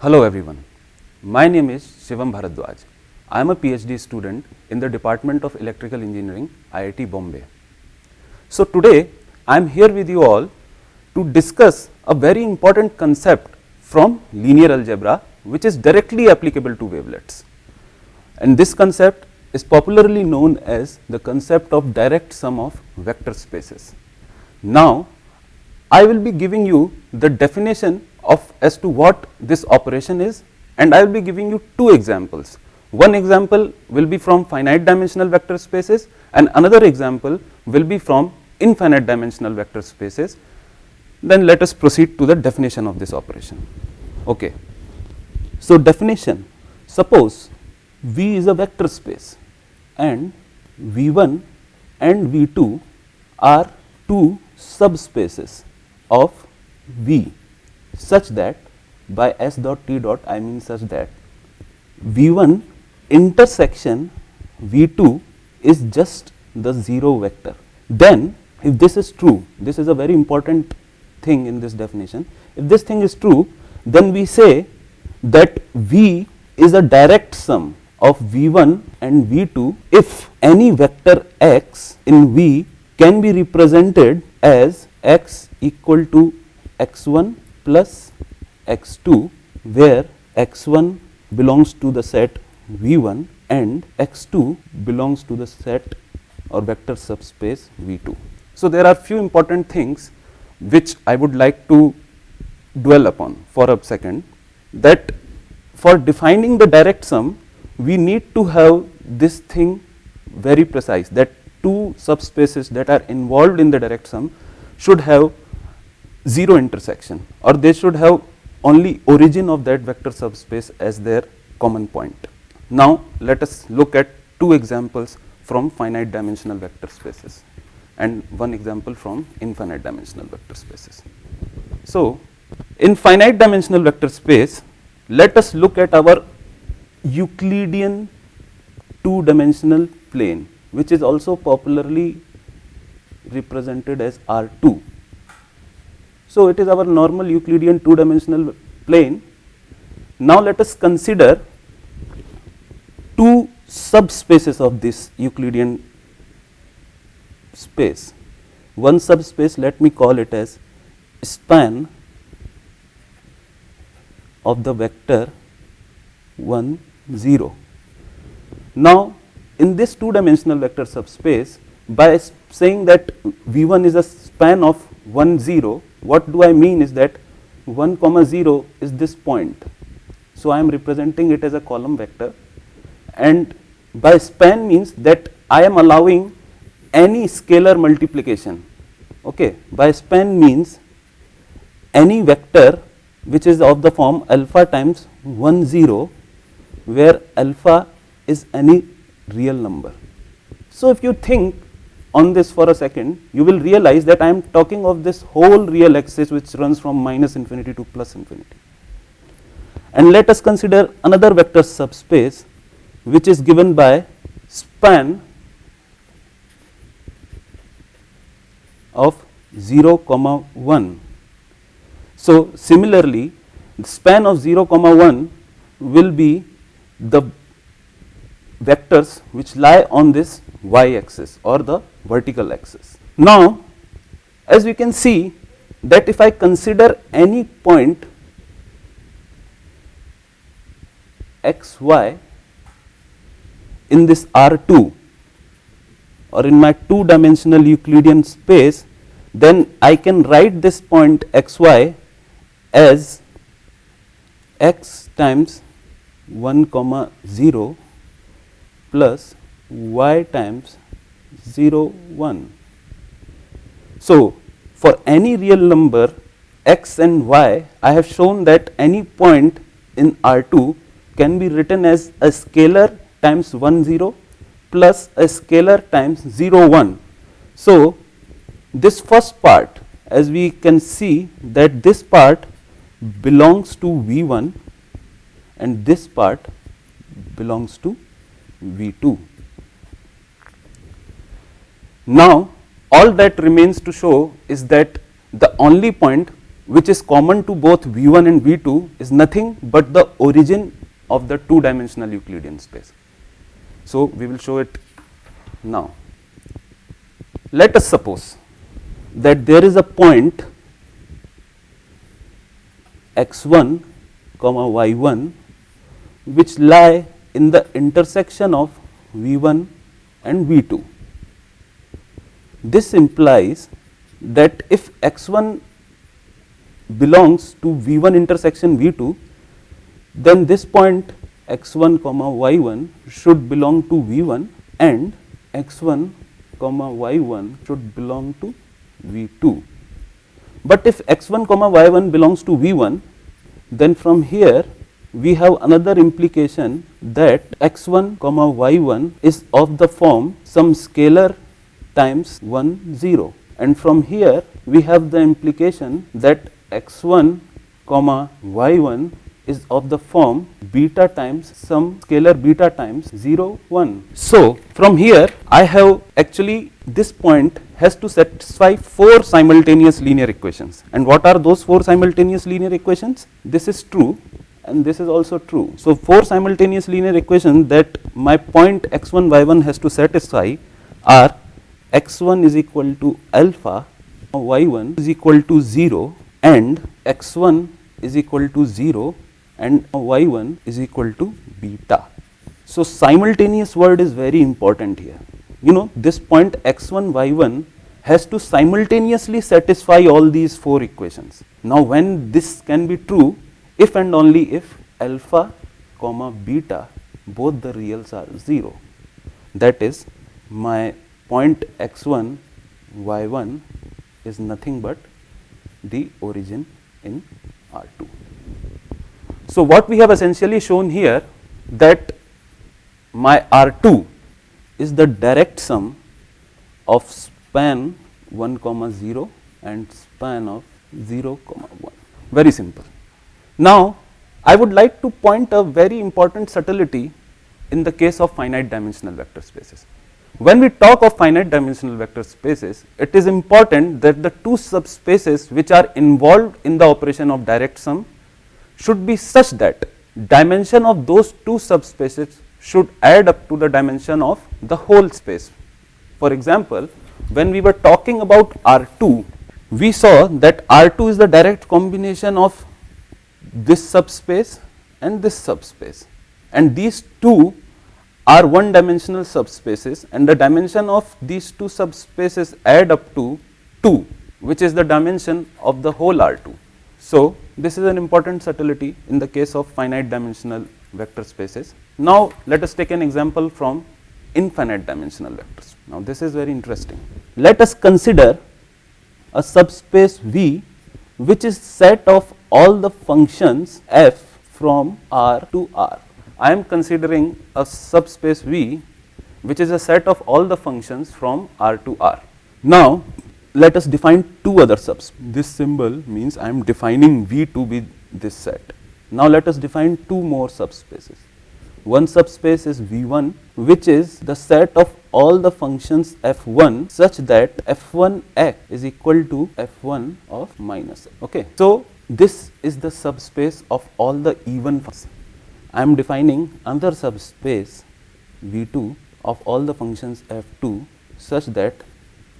Hello everyone, my name is Shivam Bharadwaj. I am a PhD student in the Department of Electrical Engineering, IIT Bombay. So today I am here with you all to discuss a very important concept from linear algebra which is directly applicable to wavelets. And this concept is popularly known as the concept of direct sum of vector spaces. Now I will be giving you the definition of as to what this operation is, and I will be giving you two examples. One example will be from finite dimensional vector spaces and another example will be from infinite dimensional vector spaces. Then let us proceed to the definition of this operation. Okay. So definition, suppose V is a vector space and V1 and V2 are two subspaces of V such that by S dot T dot I mean such that V1 intersection V2 is just the 0 vector. Then if this is true, this is a very important thing in this definition. If this thing is true, then we say that V is a direct sum of V1 and V2 if any vector x in V can be represented as x equal to x1 plus x2, where x1 belongs to the set V1 and x2 belongs to the set or vector subspace V2. So there are few important things which I would like to dwell upon for a second, that for defining the direct sum we need to have this thing very precise, that two subspaces that are involved in the direct sum should have 0 intersection, or they should have only origin of that vector subspace as their common point. Now let us look at two examples from finite dimensional vector spaces and one example from infinite dimensional vector spaces. So in finite dimensional vector space, let us look at our Euclidean two-dimensional plane, which is also popularly represented as R2. So it is our normal Euclidean two-dimensional plane. Now let us consider two subspaces of this Euclidean space. One subspace, let me call it as span of the vector 1 0. Now in this two-dimensional vector subspace, by saying that V1 is a span of 1 0, what do I mean is that 1 comma 0 is this point. So I am representing it as a column vector, and by span means that I am allowing any scalar multiplication. Okay, by span means any vector which is of the form alpha times 1 0, where alpha is any real number. So if you think on this for a second, you will realize that I am talking of this whole real axis which runs from minus infinity to plus infinity. And let us consider another vector subspace which is given by span of 0 comma 1. So similarly, the span of 0 comma 1 will be the vectors which lie on this y axis or the vertical axis. Now as we can see that if I consider any point x y in this R2 or in my two-dimensional Euclidean space, then I can write this point x y as x times 1 comma 0 plus y times 0 1. So for any real number x and y, I have shown that any point in R2 can be written as a scalar times 1 0 plus a scalar times 0 1. So this first part, as we can see that this part belongs to V1 and this part belongs to V2. Now all that remains to show is that the only point which is common to both V1 and V2 is nothing but the origin of the two-dimensional Euclidean space. So, we will show it now. Let us suppose that there is a point x1 comma y1 which lie in the intersection of V1 and V2. This implies that if x1 belongs to V1 intersection V2, then this point x1 comma y1 should belong to V1 and x1 comma y1 should belong to V2. But if x1 comma y1 belongs to V1, then from here we have another implication that x1 comma y1 is of the form some scalar times 1 0, and from here we have the implication that x1 comma y1 is of the form beta times some scalar beta times 0 1. So, from here I have actually this point has to satisfy 4 simultaneous linear equations. And what are those 4 simultaneous linear equations? This is true and this is also true. So, 4 simultaneous linear equations that my point x1 y1 has to satisfy are x1 is equal to alpha, y1 is equal to 0 and x1 is equal to 0 and y1 is equal to beta. So, simultaneous word is very important here. You know, this point x1 y1 has to simultaneously satisfy all these 4 equations. Now, when this can be true, if and only if alpha comma beta both the reals are 0, that is my point x1 y1 is nothing but the origin in R2. So, what we have essentially shown here that my R2 is the direct sum of span 1 comma 0 and span of 0 comma 1, very simple. Now, I would like to point a very important subtlety in the case of finite dimensional vector spaces. When we talk of finite dimensional vector spaces, it is important that the two subspaces which are involved in the operation of direct sum should be such that dimension of those two subspaces should add up to the dimension of the whole space. For example, when we were talking about R2, we saw that R2 is the direct combination of this subspace and this subspace, and these two are one dimensional subspaces, and the dimension of these two subspaces add up to 2, which is the dimension of the whole R2. So, this is an important subtlety in the case of finite dimensional vector spaces. Now, let us take an example from infinite dimensional vectors. Now, this is very interesting. Let us consider a subspace V which is set of all the functions f from R to R. I am considering a subspace V which is a set of all the functions from R to R. Now, let us define two other subs. This symbol means I am defining V to be this set. Now, let us define two more subspaces. One subspace is V1, which is the set of all the functions f1 such that f1x is equal to f1 of minus x. Okay. So, this is the subspace of all the even functions. I am defining another subspace V2 of all the functions f2 such that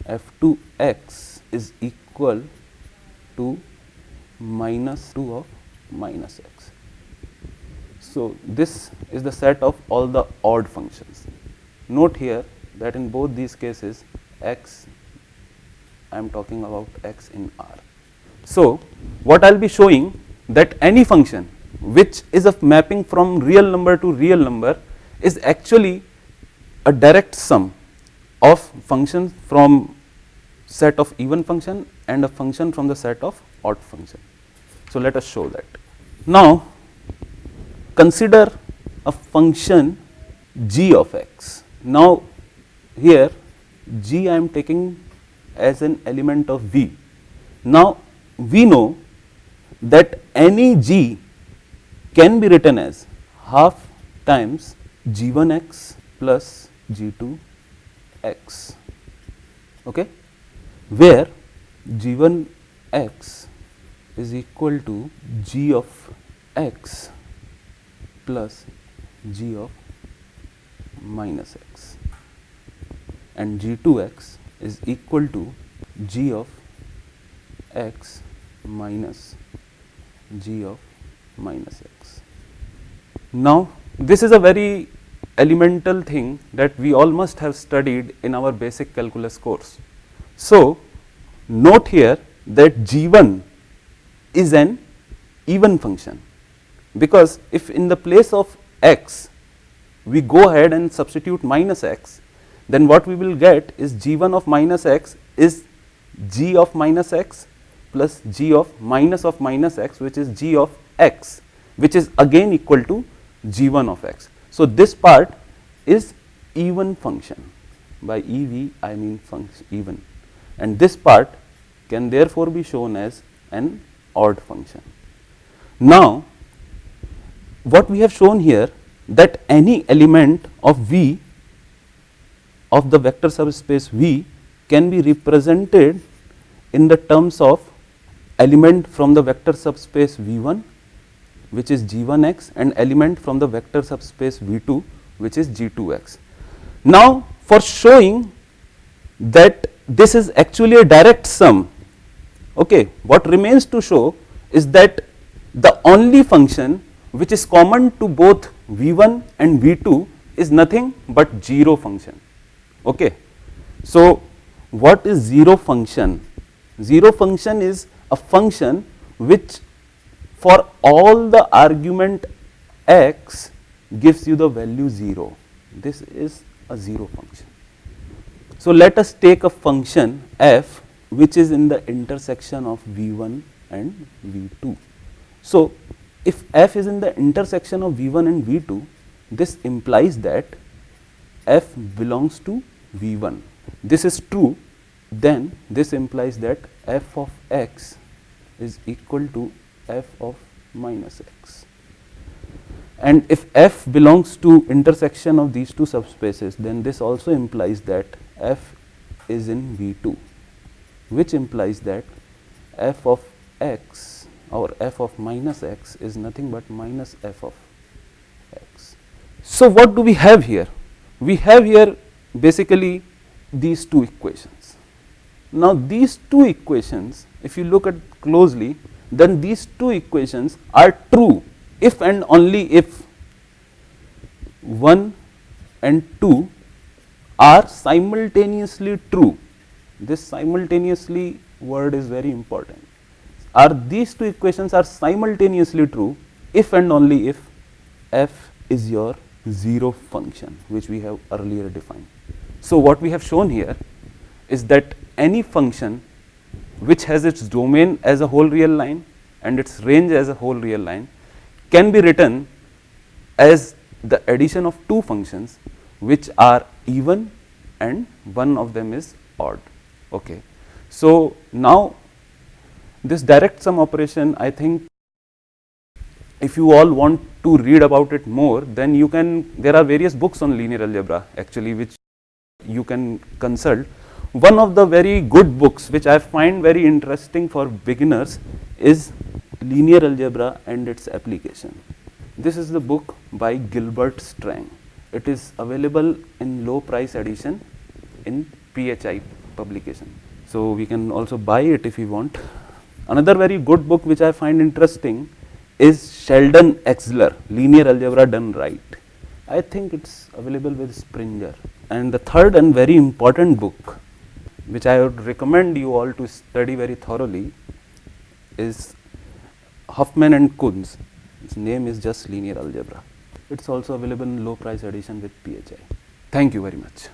f2x is equal to minus 2 of minus x. So, this is the set of all the odd functions. Note here that in both these cases x, I am talking about x in R. So, what I will be showing that any function which is a mapping from real number to real number is actually a direct sum of functions from set of even function and a function from the set of odd function. So, let us show that. Now, consider a function g of x. Now, here g I am taking as an element of V. Now, we know that any g can be written as half times g1x plus g2x, okay, where g1x is equal to g of x plus g of minus x, and g2x is equal to g of x minus g of minus x. Now, this is a very elemental thing that we all must have studied in our basic calculus course. So, note here that g1 is an even function, because if in the place of x we go ahead and substitute minus x, then what we will get is g1 of minus x is g of minus x plus g of minus x, which is g of x, which is again equal to g1 of x. So, this part is even function. By EV I mean function even, and this part can therefore be shown as an odd function. Now, what we have shown here, that any element of V of the vector subspace V can be represented in the terms of element from the vector subspace V1, which is g1x, and element from the vector subspace V2, which is g2x. Now, for showing that this is actually a direct sum, okay, what remains to show is that the only function which is common to both V1 and V2 is nothing but zero function. Okay. So, what is zero function? Zero function is a function which for all the argument x gives you the value 0. This is a zero function. So, let us take a function f which is in the intersection of V1 and V2. So, if f is in the intersection of V1 and V2, this implies that f belongs to V1. This is true, then this implies that f of x is equal to f of minus x. And if f belongs to intersection of these two subspaces, then this also implies that f is in V2, which implies that f of x or f of minus x is nothing but minus f of x. So, what do we have here? We have here basically these two equations. Now, these two equations, if you look at closely, then these two equations are true if and only if 1 and 2 are simultaneously true. This simultaneously word is very important. These two equations are simultaneously true if and only if f is your zero function, which we have earlier defined. So, what we have shown here is that any function which has its domain as a whole real line and its range as a whole real line can be written as the addition of two functions which are even and one of them is odd. Okay. So, now this direct sum operation, I think if you all want to read about it more, then you can, there are various books on linear algebra actually which you can consult. One of the very good books which I find very interesting for beginners is Linear Algebra and its Application. This is the book by Gilbert Strang. It is available in low price edition in PHI publication. So, we can also buy it if you want. Another very good book which I find interesting is Sheldon Exler, Linear Algebra Done Right. I think it's available with Springer. And the third and very important book which I would recommend you all to study very thoroughly is Huffman and Kunz. Its name is just Linear Algebra. It's also available in low price edition with PHI. Thank you very much.